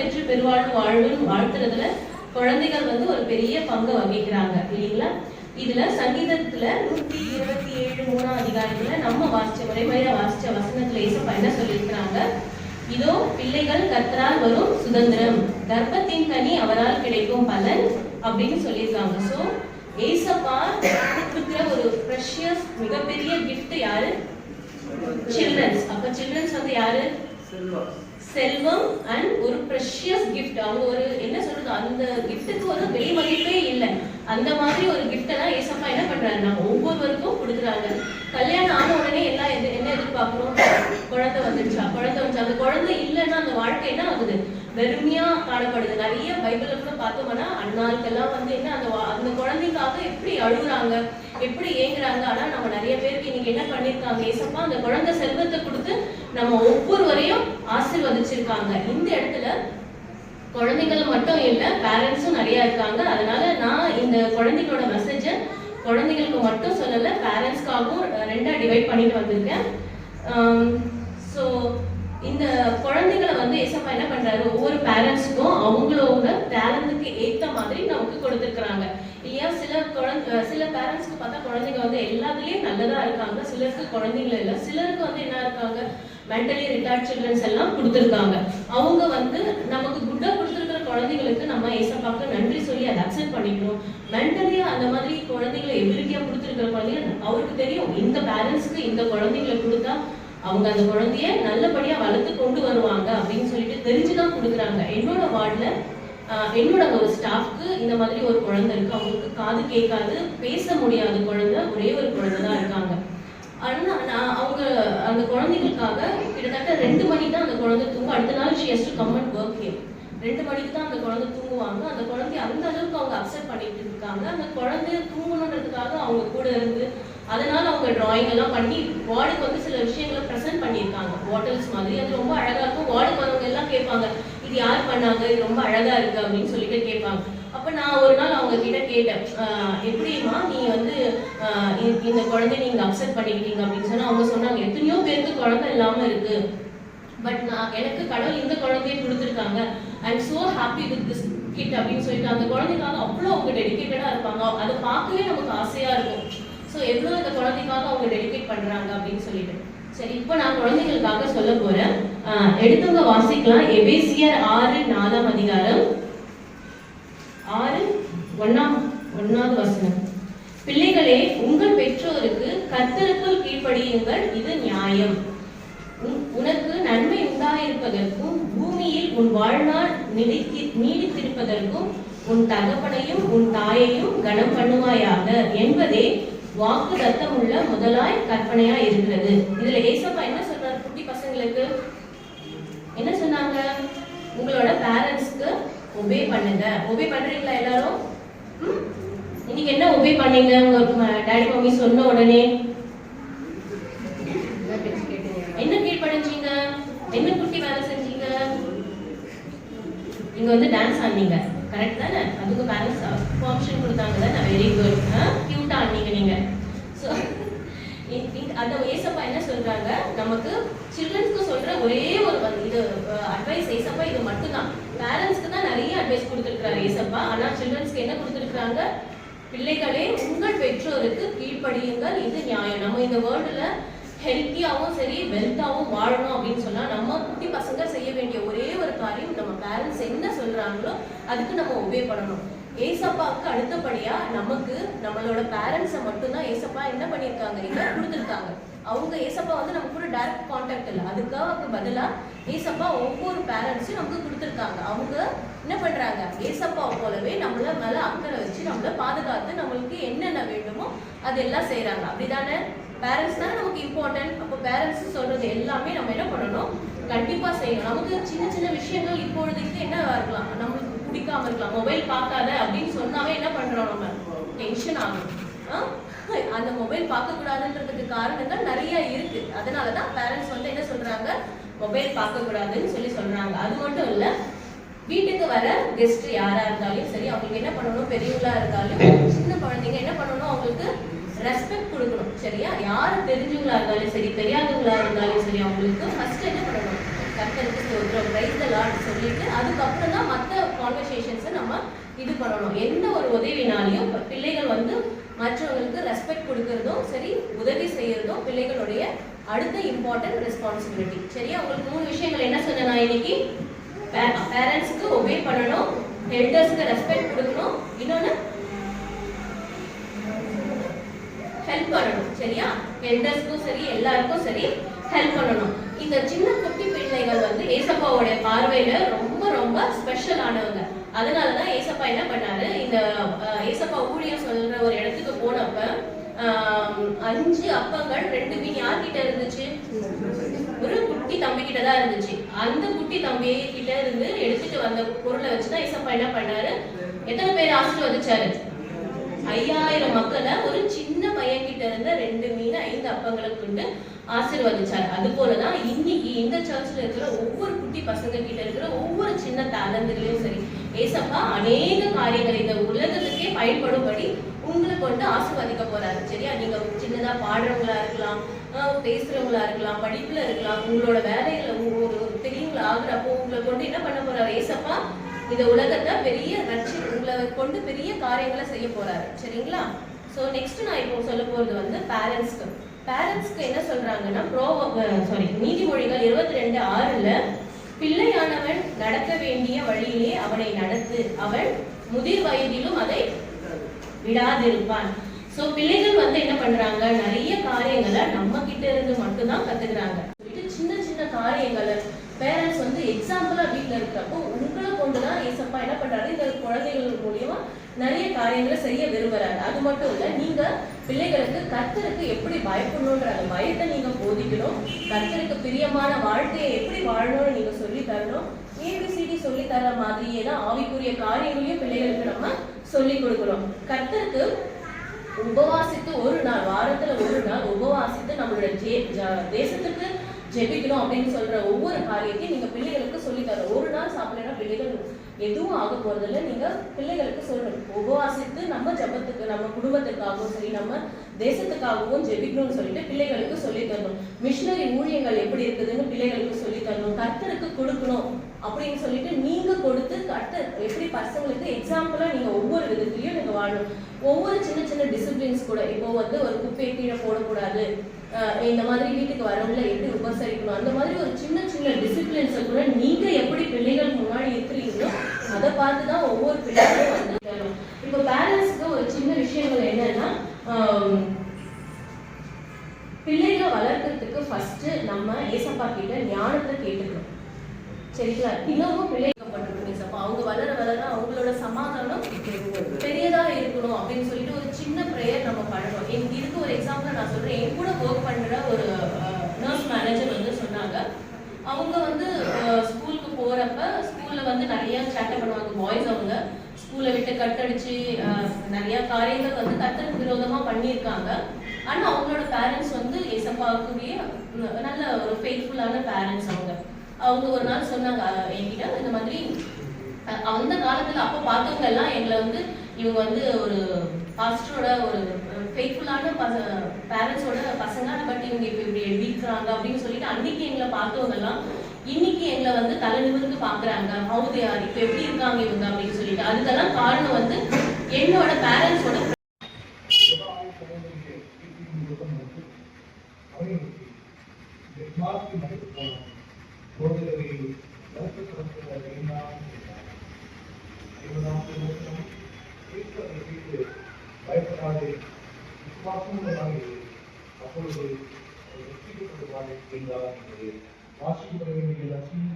பெற்று பெருவாழ்வு வாழ்வுன்னு வாழ்த்துறதுல குழந்தைகள் வந்து ஒரு பெரிய பங்கு வகிக்கிறாங்க இல்லைங்களா? இதுல சங்கீதத்துல 127 3ஆம் அதிகாரத்துல நம்ம முறைமையில வாசிச்ச வசனத்துல ஏசப்பா என்ன சொல்லியிருக்கிறாங்க? இதோ பிள்ளைகள் கர்த்தரால் வரும் சுதந்திரம், கர்ப்பத்தின் கனி அவரால் கிடைக்கும் பலன் அப்படின்னு சொல்லியிருக்காங்க. சோ ஏசப்பா கொடுக்கிற ஒரு ப்ரெஷியஸ் மிகப்பெரிய கிஃப்ட் யாரு? சில்ட்ரன்ஸ். அப்ப சில்ட்ரன்ஸ் வந்து யாரு? செல்வம் அண்ட் ஒரு ப்ரெஷியஸ் கிஃப்ட். அவங்க ஒரு என்ன சொல்றது, அந்த கிஃப்ட்டுக்கு ஒரு விலை மதிப்பே இல்லை. அந்த மாதிரி ஒரு கிஃப்டை தான் ஏசப்பா என்ன பண்றாரு, நம்ம ஒவ்வொருவருக்கும் கொடுக்குறாங்க. கல்யாணம் ஆன உடனே எல்லாம் என்ன எதிர்பார்க்கிறோம்? குழந்தை வந்துடுச்சா, குழந்தை வந்துச்சு. அந்த குழந்தை இல்லைன்னா அந்த வாழ்க்கை என்ன ஆகுது? வெறுமையா காணப்படுது. நிறைய பைபிள்ல கூட பார்த்தோம்னா அண்ணாளுக்கெல்லாம் வந்து என்ன அந்த குழந்தைக்காக எப்படி அழுகுறாங்க, எப்படி ஏங்குறாங்க. ஆனா நம்ம நிறைய பேருக்கு இன்னைக்கு என்ன பண்ணிருக்காங்க, ஏசப்பா அந்த குழந்தை செல்வத்தை கொடுத்து நம்ம ஒவ்வொருவரையும் ஆசீர்வதிச்சிருக்காங்க. இந்த இடத்துல குழந்தைகள் மட்டும் இல்லை, பேரண்ட்ஸும் நிறைய இருக்காங்க. அதனால நான் இந்த குழந்தைகளோட மெசேஜை குழந்தைகளுக்கு மட்டும் சொல்லலை, பேரண்ட்ஸ்க்காகவும் ரெண்டா டிவைட் பண்ணிட்டு வந்திருக்கேன். ஸோ இந்த குழந்தைகளை வந்து ஏசப்பா என்ன பண்றாரு, ஒவ்வொரு பேரண்ட்ஸுக்கும் அவங்களோட டேலண்ட்டுக்கு ஏற்ற மாதிரி நமக்கு கொடுத்துருக்குறாங்க இல்லையா? சில பேரண்ட்ஸ்க்கு பார்த்தா குழந்தைங்க வந்து எல்லாத்துலேயும் நல்லதா இருக்காங்க, சிலருக்கு குழந்தைங்கள இல்லை, சிலருக்கு வந்து என்ன இருக்காங்க, மென்டலி ரிட்டார்ட் சில்ட்ரன்ஸ் எல்லாம் கொடுத்துருக்காங்க. அவங்க வந்து நமக்கு குட்டா கொடுத்துருக்கிற குழந்தைங்களுக்கு நம்ம ஏசப்பாக்கு நன்றி சொல்லி அதை அக்செப்ட் பண்ணிக்கணும். மென்டலியா அந்த மாதிரி குழந்தைங்களை எபிலிட்டியா கொடுத்துருக்கிற குழந்தைங்க அவருக்கு தெரியும், இந்த பேரண்ட்ஸ்க்கு இந்த குழந்தைங்களை கொடுத்தா அவங்க அந்த குழந்தைய நல்லபடியா வளர்த்து கொண்டு வருவாங்க அப்படின்னு சொல்லிட்டு தெரிஞ்சுதான் கொடுக்குறாங்க. என்னோட வார்டுல என்னோட ஒரு ஸ்டாஃப்க்கு இந்த மாதிரி ஒரு குழந்தை இருக்கு. அவங்களுக்கு காது கேட்காது, பேச முடியாத குழந்தை, ஒரே ஒரு குழந்தை தான் இருக்காங்க. ஆனா அவங்க அந்த குழந்தைகளுக்காக கிட்டத்தட்ட 2 மணிக்கு தான் அந்த குழந்தை தூங்க, அடுத்த நாள் she has to come and work here. 2 மணிக்கு தான் அந்த குழந்தை தூங்குவாங்க. அந்த குழந்தைய அந்த அளவுக்கு அவங்க அக்செப்ட் பண்ணிட்டு இருக்காங்க. அந்த குழந்தைய தூங்கணுன்றதுக்காக அவங்க கூட இருந்து அதனால அவங்க டிராயிங் எல்லாம் பண்ணி வார்டுக்கு வந்து சில விஷயங்களை ப்ரெசென்ட் பண்ணியிருக்காங்க, பாட்டில்ஸ் மாதிரி. அது ரொம்ப அழகா இருக்கும். வார்டுக்கு வரவங்க எல்லாம் கேட்பாங்க, இது யார் பண்ணாங்க, இது ரொம்ப அழகா இருக்கு அப்படின்னு சொல்லிட்டு கேட்பாங்க. அப்ப நான் ஒரு நாள் அவங்க கிட்ட கேட்டேன், எப்படிமா நீ வந்து இந்த குழந்தைய நீங்க அக்செப்ட் பண்ணிக்கிட்டீங்க அப்படின்னு சொன்னா அவங்க சொன்னாங்க, எத்தனையோ பேருக்கு குழந்தை இல்லாம இருக்கு, பட் எனக்கு கடவுள் இந்த குழந்தைய கொடுத்துருக்காங்க, I am so happy with this kid அப்படின்னு சொல்லிட்டு அந்த குழந்தைக்காக அவ்வளோ அவங்க டெடிக்கேட்டடா இருப்பாங்க. அதை பார்க்கவே நமக்கு ஆசையா இருக்கும். ஸோ எவ்வளோ இந்த குழந்தைக்காக அவங்க டெடிகேட் பண்றாங்க அப்படின்னு சொல்லிட்டு. சரி, இப்போ நான் குழந்தைகளுக்காக சொல்ல போறேன். எடுத்தவங்க வாசிக்கலாம். எபேசியர் 6:4ஆம் அதிகாரம் 6:1ஆவது வசனம். பிள்ளைகளே, உங்கள் பெற்றோருக்கு கர்த்தருக்குள் கீழ்ப்படியுங்கள், இது நியாயம். உனக்கு நன்மை உண்டாயிருப்பதற்கும் பூமியில் உன் வாழ்நாள் நீடித்திருப்பதற்கும் உன் தகப்பனையும் உன் தாயையும் கனம் பண்ணுவாயாக என்பதே வாக்கு தத்தம் உள்ள முதலாய் கற்பனையா இருக்கிறது. இதுல ஏசப்பா என்ன சொல்றாரு குட்டி பசங்களுக்கு? என்ன சொன்னாங்க? உங்களோட பேரண்ட்ஸ்க்கு ஒபே பண்ணுங்க. ஒபே பண்றீங்களா எல்லாரும்? இன்னைக்கு என்ன ஒபே பண்ணீங்க உங்க டாடி மம்மி சொன்ன உடனே? என்ன கீழ்ப்படிஞ்சீங்க? என்ன குட்டி வேலை செஞ்சீங்க? நீங்க வந்து டான்ஸ் ஆனீங்க, கரெக்ட் தானே? அதுக்கு பேரண்ட்ஸ் ஆப்ஷன் கொடுத்தாங்க தானே? வெரி குட், கியூட்டா ஆனீங்க நீங்க. ஸோ அந்த ஏசப்பா என்ன சொல்றாங்க, நமக்கு சில்ட்ரன்ஸ்க்கு சொல்ற ஒரே ஒரு இது அட்வைஸ் ஏசப்பா இது மட்டும்தான். பேரண்ட்ஸ்க்கு தான் நிறைய அட்வைஸ் கொடுத்துருக்காரு ஏசப்பா. ஆனா சில்ட்ரன்ஸ்க்கு என்ன கொடுத்துருக்காங்க? பிள்ளைகளே, உங்கள் பெற்றோருக்கு கீழ்ப்படியுங்கள், இது நியாயம். நம்ம இந்த வேர்ல்டுல ஹெல்த்தியாகவும் சரி வெல்த்தாகவும் வாழணும் அப்படின்னு சொன்னா நம்ம குட்டி பசங்க செய்ய வேண்டிய ஒரே ஒரு காரியம், நம்ம பேரண்ட்ஸ் என்ன சொல்றாங்களோ அதுக்கு நம்ம ஒபே பண்ணணும். ஏசப்பாவுக்கு அடுத்தபடியா நமக்கு நம்மளோட பேரண்ட்ஸை மட்டும்தான் ஏசப்பா என்ன பண்ணியிருக்காங்க, இதை கொடுத்துருக்காங்க. அவங்க ஏசப்பா வந்து நம்ம கூட டைரக்ட் கான்டாக்ட் இல்லை, அதுக்காக பதிலா ஏசப்பா ஒவ்வொரு பேரண்ட்ஸும் நமக்கு கொடுத்துருக்காங்க. அவங்க என்ன பண்றாங்க, ஏசப்பா போலவே நம்மள மேல அக்கறை வச்சு நம்மள பாதுகாத்து நம்மளுக்கு என்னென்ன வேண்டுமோ அதெல்லாம் செய்யறாங்க. அப்படிதானே? பேரண்ட்ஸ் தானே நமக்கு இம்பார்ட்டன்ட். அப்போ பேரண்ட்ஸ் சொல்றது எல்லாமே நம்ம என்ன பண்ணணும், கண்டிப்பா செய்யணும். நமக்கு சின்ன சின்ன விஷயங்கள் இப்பொழுதுக்கு என்னவா இருக்கலாம், நம்மளுக்கு பிடிக்காம இருக்கலாம். மொபைல் பார்க்காத அப்படின்னு சொன்னாவே என்ன பண்றோம், நம்ம டென்ஷன் ஆகும். அந்த மொபைல் பார்க்க கூடாதுன்றதுக்கு காரணங்கள் நிறைய இருக்கு. அதனாலதான் பேரண்ட்ஸ் வந்து என்ன சொல்றாங்க, மொபைல் பார்க்க கூடாதுன்னு சொல்றாங்க. அது மட்டும் இல்ல, வீட்டுக்கு வர கெஸ்ட் யாரா இருந்தாலும் சரி, அவங்களுக்கு என்ன பண்ணணும், பெரியவங்களா இருந்தாலும் சின்ன குழந்தைங்க என்ன பண்ணணும், அவங்களுக்கு ரெஸ்பெக்ட் கொடுக்கணும். சரியா? யாரு தெரிஞ்சவங்களா இருந்தாலும் சரி தெரியாதவங்களா இருந்தாலும் சரி அவங்களுக்கு ஃபர்ஸ்ட் என்ன பண்ணணும், கர்த்தருக்கு ஸ்தோத்திரம், பிரைஸ் தி லார்ட் சொல்லிட்டு அதுக்கப்புறம் தான் மற்ற கான்வர்சேஷன்ஸை நம்ம இது பண்ணணும். எந்த ஒரு உதவினாலையும் பிள்ளைகள் வந்து மற்றவங்களுக்கு ரெஸ்பெக்ட் கொடுக்கறதும் சரி, உதவி செய்யறதும் பிள்ளைகளுடைய அடுத்த இம்பார்ட்டன்ட் ரெஸ்பான்சிபிலிட்டி. சரியா? உங்களுக்கு 3 விஷயங்கள் என்ன சொன்னேன் நான் இன்னைக்கு? பேரண்ட்ஸ்க்கு ஒபே பண்ணணும், எல்டர்ஸ்க்கு ரெஸ்பெக்ட் கொடுக்கணும், இன்னொன்னு ஹெல்ப் பண்ணணும். சரியா? எல்டர்ஸ்க்கும் சரி எல்லாருக்கும் சரி ஹெல்ப் பண்ணணும். இந்த சின்ன குட்டி பிள்ளைகள் வந்து ஏசப்பாவோட பார்வையில ரொம்ப ரொம்ப ஸ்பெஷல் ஆனவங்க. அதனாலதான் ஏசப்பா என்ன பண்ணாரு, இந்த ஏசப்பா ஊழியம் சொல்ற ஒரு இடத்துக்கு போனப்ப 5 அப்பங்கள் 2 மீன் யார்கிட்ட இருந்துச்சு? ஒரு குட்டி தம்பி கிட்ட தான் இருந்துச்சு. அந்த குட்டி தம்பி கிட்ட இருந்து எடுத்துட்டு வந்த பொருளை வச்சுதான் ஏசப்பா என்ன பண்ணாரு, எத்தனை பேர் ஆசீர்வதிச்சாரு? 5000 மக்களை ஒரு சின்ன பையன் கிட்ட இருந்த 2 மீன் 5 அப்பங்களை கொண்டு ஆசீர்வதிச்சாரு. அது போலதான் இன்னைக்கு இந்த சர்ச்ல இருக்கிற ஒவ்வொரு குட்டி பசங்க கிட்ட இருக்கிற ஒவ்வொரு சின்ன டேலண்ட்லயும் சரி ஏசப்பா அநேக காரியங்கள் இந்த உலகத்துக்கே பயன்படும்படி உங்களை கொண்டு ஆசீர்வதிக்க போறாரு. சரியா? நீங்க சின்னதா பாடுறவங்களா இருக்கலாம், பேசுறவங்களா இருக்கலாம், படிப்புல இருக்கலாம், உங்களோட வேலைகளை ஒரு பெரியவங்களா ஆகுறப்போ உங்களை கொண்டு என்ன பண்ண போறாரு ஏசப்பா? இந்த உலகத்தை பெரிய உங்களை கொண்டு பெரிய காரியங்களை செய்ய போறாரு. சரிங்களா? ஸோ நெக்ஸ்ட் நான் இப்போ சொல்ல போறது வந்து பேரண்ட்ஸ்க்கு என்ன சொல்றாங்கன்னா, நீதிமொழிகள் 22:6 பிள்ளையானவன் நடக்க வேண்டிய வழியிலே அவனை நடத்து, அவன் முதிர் வயதிலும் அதை விடாதிருப்பான். சோ பிள்ளைகள் வந்து என்ன பண்றாங்க, நிறைய காரியங்களை நம்ம கிட்ட இருந்து மட்டும்தான் கத்துக்கிறாங்க. சின்ன சின்ன காரியங்களை பேரண்ட்ஸ் வந்து எக்ஸாம்பிளா வீட்டுல இருக்கிறப்போ உங்களை கொண்டுதான் ஏசப்பா என்ன பண்றாரு, இந்த குழந்தைகள் மூலியமா நிறைய காரியங்களை செய்ய விரும்புறாரு. அது மட்டும் இல்ல, நீங்க பிள்ளைகளுக்கு கர்த்தருக்கு எப்படி பயப்படணும்ன்ற அந்த பயத்தை நீங்க போதிக்கணும். கர்த்தருக்கு பிரியமான வாழ்க்கையை எப்படி வாழணும்னு நீங்க சொல்லி தரணும். ஏபிசிடி சொல்லி தர மாதிரியே தான் ஆவிக்குரிய காரியங்களையும் பிள்ளைகளுக்கு நம்ம சொல்லி கொடுக்கணும். கர்த்தருக்கு உபவாசித்து ஒரு நாள், வாரத்துல ஒரு நாள் உபவாசித்து நம்மளோட தேசத்துக்கு ஜெபிக்கணும் அப்படின்னு சொல்ற ஒவ்வொரு காரியத்தையும் நீங்க பிள்ளைகளுக்கு சொல்லி தரணும். ஒரு நாள் சாப்பிடலாம் பிள்ளைகள் எதுவும் ஆக போறதில்ல. நீங்க பிள்ளைகளுக்கு சொல்லணும், உபவாசித்து நம்ம ஜபத்துக்கு, நம்ம குடும்பத்துக்காகவும் சரி நம்ம தேசத்துக்காகவும் ஜெபிக்கணும்னு சொல்லிட்டு பிள்ளைகளுக்கு சொல்லி தரணும். மிஷினரி ஊழியங்கள் எப்படி இருக்குதுன்னு பிள்ளைகளுக்கு சொல்லி தரணும். கர்த்தருக்கு கொடுக்கணும் அப்படின்னு சொல்லிட்டு நீங்க கொடுத்து கர்த்தர் எப்படி பசங்களுக்கு எக்ஸாம்பிளா நீங்க ஒவ்வொரு விதத்திலையும் நீங்க வாழணும். ஒவ்வொரு சின்ன சின்ன டிசிப்ளின்ஸ் கூட, இப்போ வந்து ஒரு குப்பையை கீழே போடக்கூடாது, இந்த மாதிரி வீட்டுக்கு வரவங்கள எப்படி உபசரிக்கணும், அந்த மாதிரி ஒரு சின்ன சின்ன டிசிப்ளின்ஸை கூட நீங்க எப்படி பிள்ளைகள் முன்னாடி இருக்கிறீங்களோ அதை பார்த்துதான் ஒவ்வொரு பிள்ளைகளும் வந்து தரும். இப்போ பேரண்ட்ஸ்க்கு ஒரு சின்ன விஷயங்கள் என்னன்னா, பிள்ளைகளை வளர்க்கறதுக்கு ஃபர்ஸ்ட் நம்ம ஏசப்பா கிட்ட ஞானத்தை கேட்டுக்கணும். சரிங்களா? தினமும் பிள்ளைக்கப்பட்டிருக்கணும் ஏசப்பா, அவங்க வளர வளர அவங்களோட சமாதானம் பெரியதா இருக்கணும் அப்படின்னு சொல்லிட்டு ஒரு சின்ன ப்ரேயர் நம்ம பண்ணணும். எனக்கு இதுக்கு ஒரு எக்ஸாம்பிள் நான் சொல்றேன். என் கூட ஒர்க் பண்ற ஒரு நர்ஸ் மேனேஜர் வந்து சொன்னாங்க, அவங்க வந்து ஸ்கூலுக்கு போறப்ப ஸ்கூல்ல வந்து நிறைய சேட்டை பண்ணுவாங்க பாய்ஸ். அவங்க ஸ்கூலை விட்டு கட்டடிச்சு நிறைய காரியங்கள் வந்து கர்த்தருக்கு விரோதமா பண்ணியிருக்காங்க. ஆனா அவங்களோட பேரண்ட்ஸ் வந்து ஏசப்பாவுக்குரிய நல்ல ஒரு ஃபெய்த்ஃபுல்லான பேரண்ட்ஸ். அவங்க ஒரு நாள் சொன்னாங்க என்கிட்ட, இந்த மாதிரி அந்த காலத்துல அப்போ பார்த்தவங்க எல்லாம் எங்களை வந்து இவங்க வந்து ஒரு பாஸ்டரோட ஒரு ஃபெய்த்ஃபுல்லான பேரண்ட்ஸோட பசங்க, பட் இவங்க இப்போ இப்படி எழுதிக்கிறாங்க அப்படின்னு சொல்லிட்டு அன்னைக்கு எங்களை பார்த்தவங்க எல்லாம் இன்னைக்கு எங்களை வந்து தலை நிமிர்ந்து பாக்குறாங்க. ஹவு தே ஆர், இப்போ எப்படி இருக்காங்க இவங்க அப்படின்னு சொல்லிட்டு. அதுக்கெல்லாம் காரணம் வந்து என்னோட பேரண்ட்ஸோட பயப்படாது, விசுவாசம் அப்பொழுது வாசிக்கப்பட வேண்டிய லட்சுமி